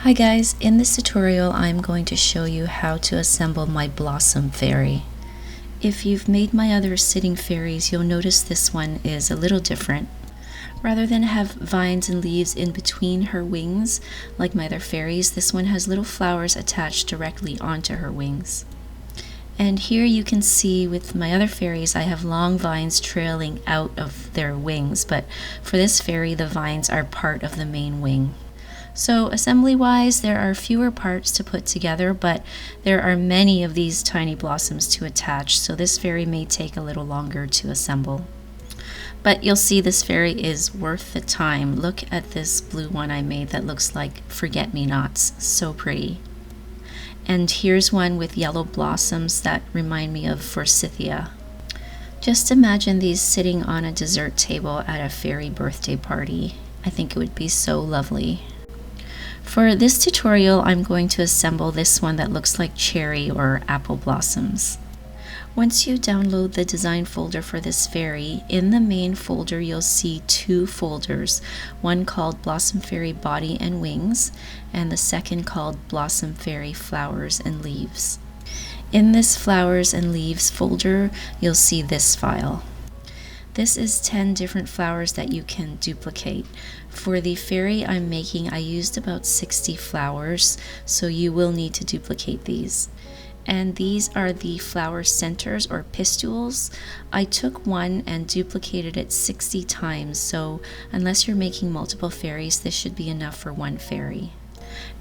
Hi guys, in this tutorial I'm going to show you how to assemble my Blossom Fairy. If you've made my other sitting fairies, you'll notice this one is a little different. Rather than have vines and leaves in between her wings, like my other fairies, this one has little flowers attached directly onto her wings. And here you can see with my other fairies I have long vines trailing out of their wings, but for this fairy the vines are part of the main wing. So assembly-wise, there are fewer parts to put together, but there are many of these tiny blossoms to attach, so this fairy may take a little longer to assemble. But you'll see this fairy is worth the time. Look at this blue one I made that looks like forget-me-nots. So pretty. And here's one with yellow blossoms that remind me of forsythia. Just imagine these sitting on a dessert table at a fairy birthday party. I think it would be so lovely. For this tutorial, I'm going to assemble this one that looks like cherry or apple blossoms. Once you download the design folder for this fairy, in the main folder you'll see two folders, one called Blossom Fairy Body and Wings, and the second called Blossom Fairy Flowers and Leaves. In this Flowers and Leaves folder, you'll see this file. This is 10 different flowers that you can duplicate. For the fairy I'm making, I used about 60 flowers, so you will need to duplicate these. And these are the flower centers or pistules. I took one and duplicated it 60 times, so unless you're making multiple fairies, this should be enough for one fairy.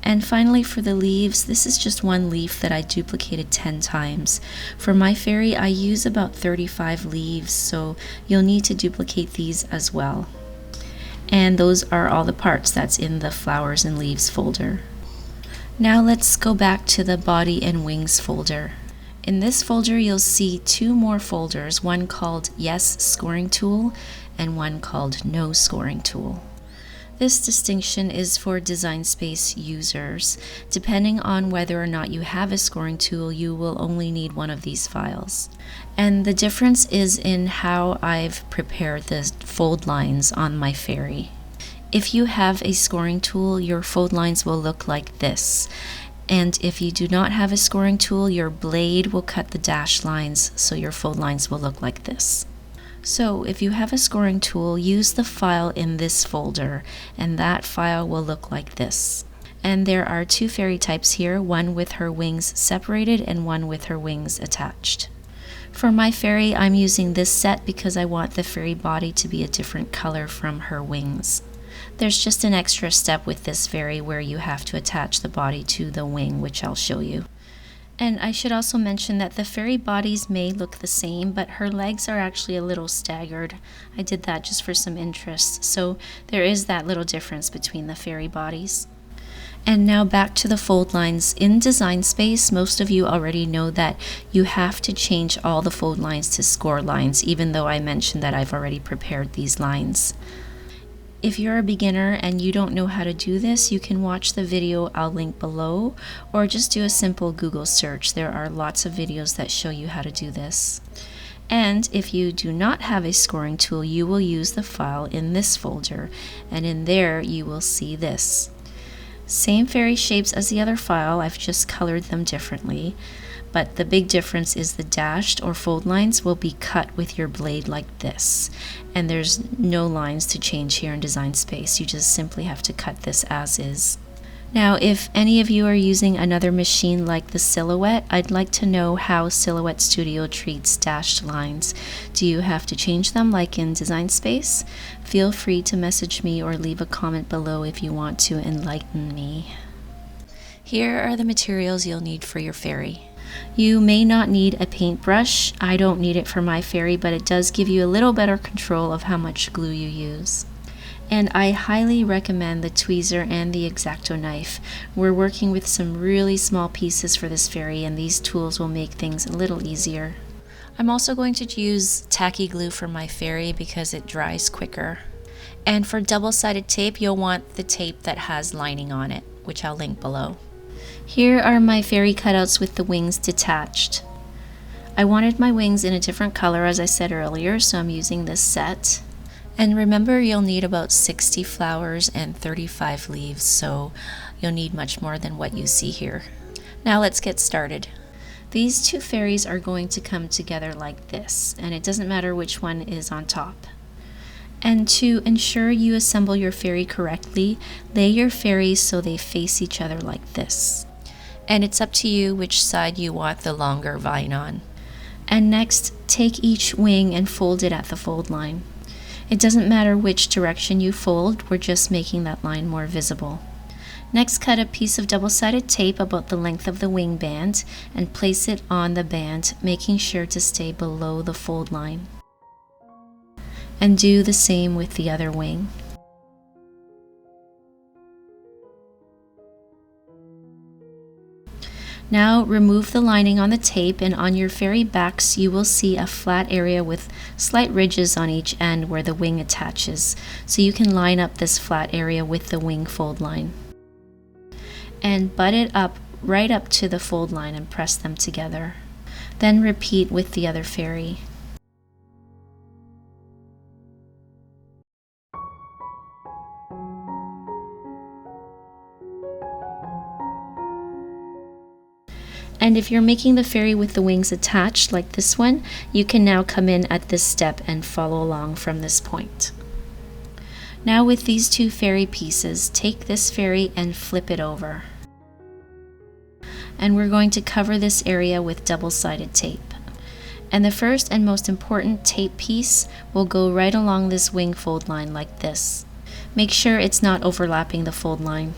And finally for the leaves, this is just one leaf that I duplicated 10 times. For my fairy I use about 35 leaves, so you'll need to duplicate these as well. And those are all the parts that's in the Flowers and Leaves folder. Now let's go back to the Body and Wings folder. In this folder you'll see two more folders, one called Yes Scoring Tool and one called No Scoring Tool. This distinction is for Design Space users. Depending on whether or not you have a scoring tool, you will only need one of these files. And the difference is in how I've prepared the fold lines on my fairy. If you have a scoring tool, your fold lines will look like this. And if you do not have a scoring tool, your blade will cut the dashed lines, so your fold lines will look like this. So if you have a scoring tool, use the file in this folder, and that file will look like this. And there are two fairy types here, one with her wings separated and one with her wings attached. For my fairy, I'm using this set because I want the fairy body to be a different color from her wings. There's just an extra step with this fairy where you have to attach the body to the wing, which I'll show you. And I should also mention that the fairy bodies may look the same, but her legs are actually a little staggered. I did that just for some interest, so there is that little difference between the fairy bodies. And now back to the fold lines. In Design Space, most of you already know that you have to change all the fold lines to score lines, even though I mentioned that I've already prepared these lines. If you're a beginner and you don't know how to do this, you can watch the video I'll link below, or just do a simple Google search. There are lots of videos that show you how to do this. And if you do not have a scoring tool, you will use the file in this folder, and in there you will see this. Same fairy shapes as the other file, I've just colored them differently. But the big difference is the dashed or fold lines will be cut with your blade like this. And there's no lines to change here in Design Space. You just simply have to cut this as is. Now, if any of you are using another machine like the Silhouette, I'd like to know how Silhouette Studio treats dashed lines. Do you have to change them like in Design Space? Feel free to message me or leave a comment below if you want to enlighten me. Here are the materials you'll need for your fairy. You may not need a paintbrush. I don't need it for my fairy, but it does give you a little better control of how much glue you use. And I highly recommend the tweezer and the X-Acto knife. We're working with some really small pieces for this fairy, and these tools will make things a little easier. I'm also going to use tacky glue for my fairy because it dries quicker. And for double-sided tape, you'll want the tape that has lining on it, which I'll link below. Here are my fairy cutouts with the wings detached. I wanted my wings in a different color, as I said earlier, so I'm using this set. And remember, you'll need about 60 flowers and 35 leaves, so you'll need much more than what you see here. Now let's get started. These two fairies are going to come together like this, and it doesn't matter which one is on top. And to ensure you assemble your fairy correctly, lay your fairies so they face each other like this. And it's up to you which side you want the longer vine on. And next, take each wing and fold it at the fold line. It doesn't matter which direction you fold, we're just making that line more visible. Next, cut a piece of double-sided tape about the length of the wing band and place it on the band, making sure to stay below the fold line. And do the same with the other wing. Now remove the lining on the tape, and on your fairy backs you will see a flat area with slight ridges on each end where the wing attaches, so you can line up this flat area with the wing fold line. And butt it up right up to the fold line and press them together. Then repeat with the other fairy. And if you're making the fairy with the wings attached like this one, you can now come in at this step and follow along from this point. Now with these two fairy pieces, take this fairy and flip it over. And we're going to cover this area with double-sided tape. And the first and most important tape piece will go right along this wing fold line like this. Make sure it's not overlapping the fold line.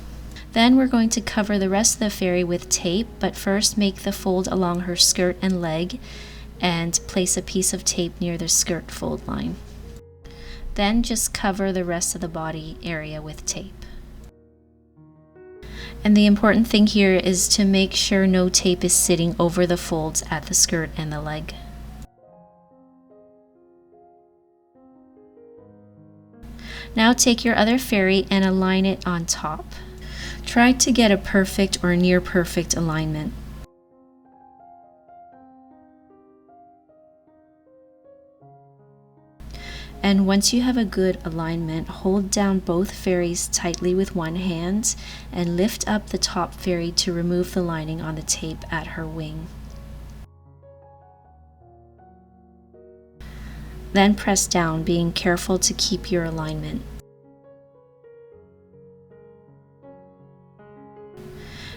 Then we're going to cover the rest of the fairy with tape, but first make the fold along her skirt and leg and place a piece of tape near the skirt fold line. Then just cover the rest of the body area with tape. And the important thing here is to make sure no tape is sitting over the folds at the skirt and the leg. Now take your other fairy and align it on top. Try to get a perfect or near perfect alignment. And once you have a good alignment, hold down both fairies tightly with one hand and lift up the top fairy to remove the lining on the tape at her wing. Then press down, being careful to keep your alignment.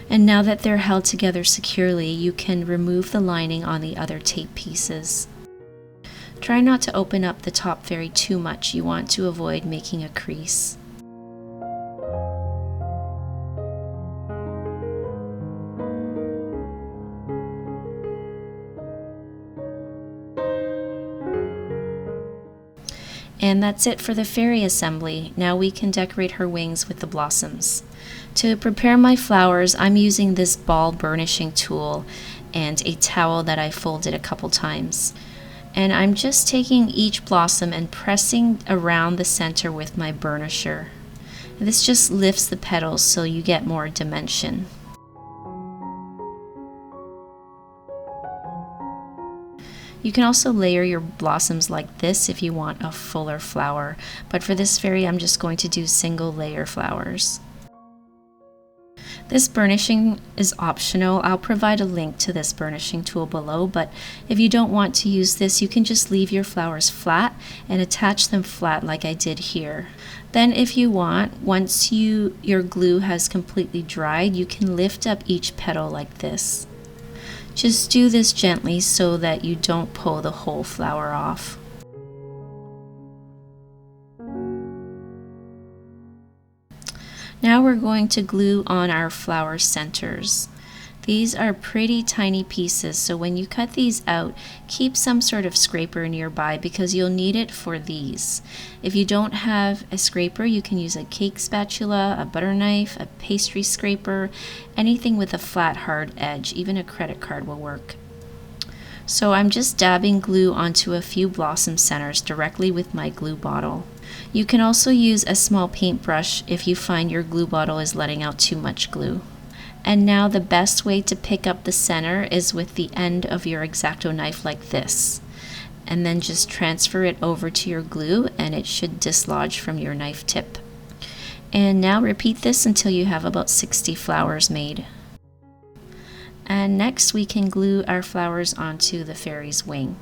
And now that they're held together securely, you can remove the lining on the other tape pieces. Try not to open up the top fairy too much. You want to avoid making a crease. And that's it for the fairy assembly. Now we can decorate her wings with the blossoms. To prepare my flowers, I'm using this ball burnishing tool and a towel that I folded a couple times. And I'm just taking each blossom and pressing around the center with my burnisher. This just lifts the petals so you get more dimension. You can also layer your blossoms like this if you want a fuller flower, but for this fairy I'm just going to do single layer flowers. This burnishing is optional. I'll provide a link to this burnishing tool below, but if you don't want to use this, you can just leave your flowers flat and attach them flat like I did here. Then if you want, once your glue has completely dried, you can lift up each petal like this. Just do this gently so that you don't pull the whole flower off. Now we're going to glue on our flower centers. These are pretty tiny pieces, so when you cut these out, keep some sort of scraper nearby because you'll need it for these. If you don't have a scraper, you can use a cake spatula, a butter knife, a pastry scraper, anything with a flat, hard edge. Even a credit card will work. So I'm just dabbing glue onto a few blossom centers directly with my glue bottle. You can also use a small paintbrush if you find your glue bottle is letting out too much glue. And now the best way to pick up the center is with the end of your X-Acto knife like this. and then just transfer it over to your glue and it should dislodge from your knife tip. And now repeat this until you have about 60 flowers made. And next we can glue our flowers onto the fairy's wing.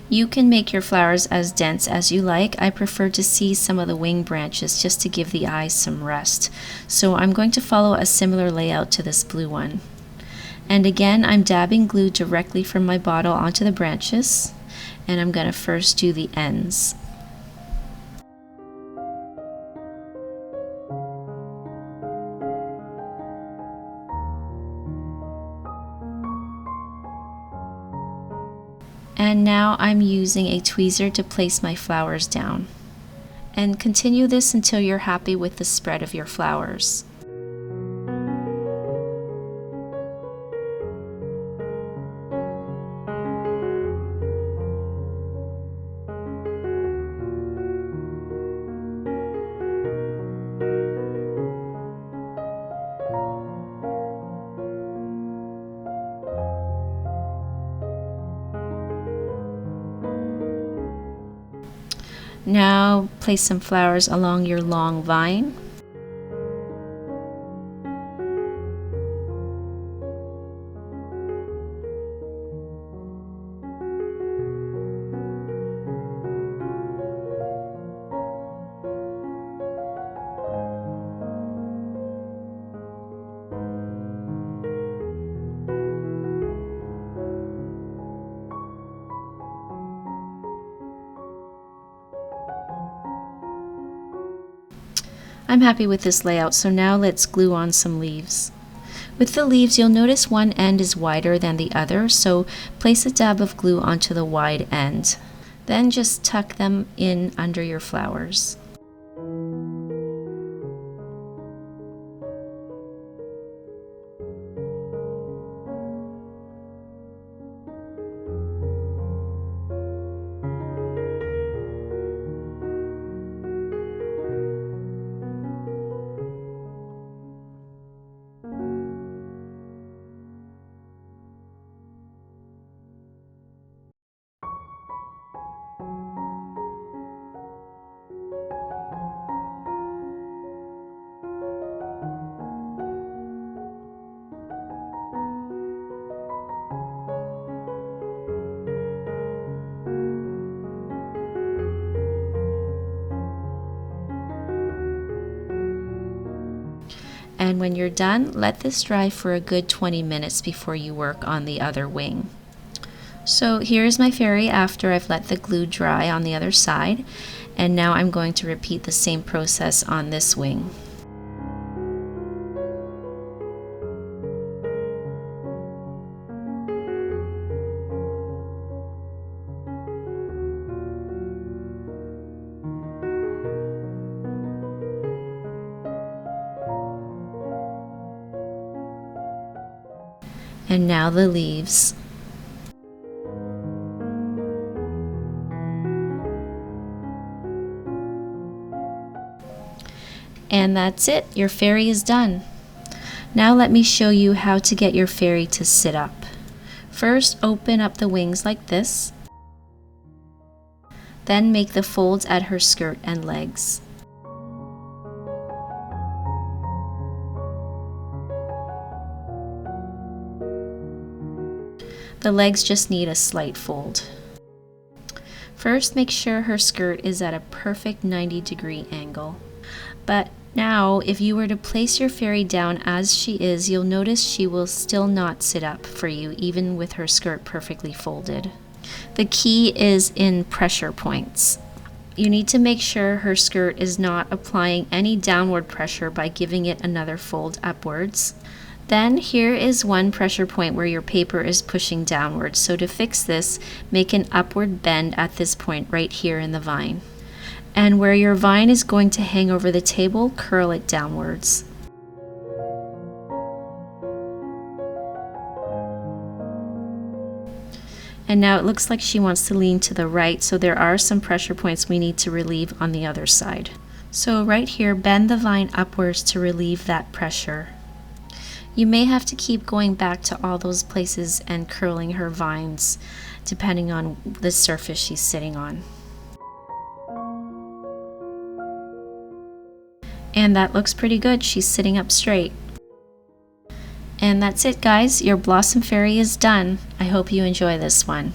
You can make your flowers as dense as you like. I prefer to see some of the wing branches just to give the eyes some rest. So I'm going to follow a similar layout to this blue one. And again, I'm dabbing glue directly from my bottle onto the branches, and I'm going to first do the ends. And now I'm using a tweezer to place my flowers down. And continue this until you're happy with the spread of your flowers. Now place some flowers along your long vine. I'm happy with this layout, so now let's glue on some leaves. With the leaves, you'll notice one end is wider than the other, so place a dab of glue onto the wide end. Then just tuck them in under your flowers. And when you're done, let this dry for a good 20 minutes before you work on the other wing. So here's my fairy after I've let the glue dry on the other side, and now I'm going to repeat the same process on this wing. And now the leaves. And that's it, your fairy is done. Now let me show you how to get your fairy to sit up. First, open up the wings like this. Then make the folds at her skirt and legs. The legs just need a slight fold. First, make sure her skirt is at a perfect 90-degree angle. But now, if you were to place your fairy down as she is, you'll notice she will still not sit up for you, even with her skirt perfectly folded. The key is in pressure points. You need to make sure her skirt is not applying any downward pressure by giving it another fold upwards. Then here is one pressure point where your paper is pushing downwards. So to fix this, make an upward bend at this point right here in the vine. And where your vine is going to hang over the table, curl it downwards. And now it looks like she wants to lean to the right, so there are some pressure points we need to relieve on the other side. So right here, bend the vine upwards to relieve that pressure. You may have to keep going back to all those places and curling her vines, depending on the surface she's sitting on. And that looks pretty good. She's sitting up straight. And that's it, guys. Your Blossom Fairy is done. I hope you enjoy this one.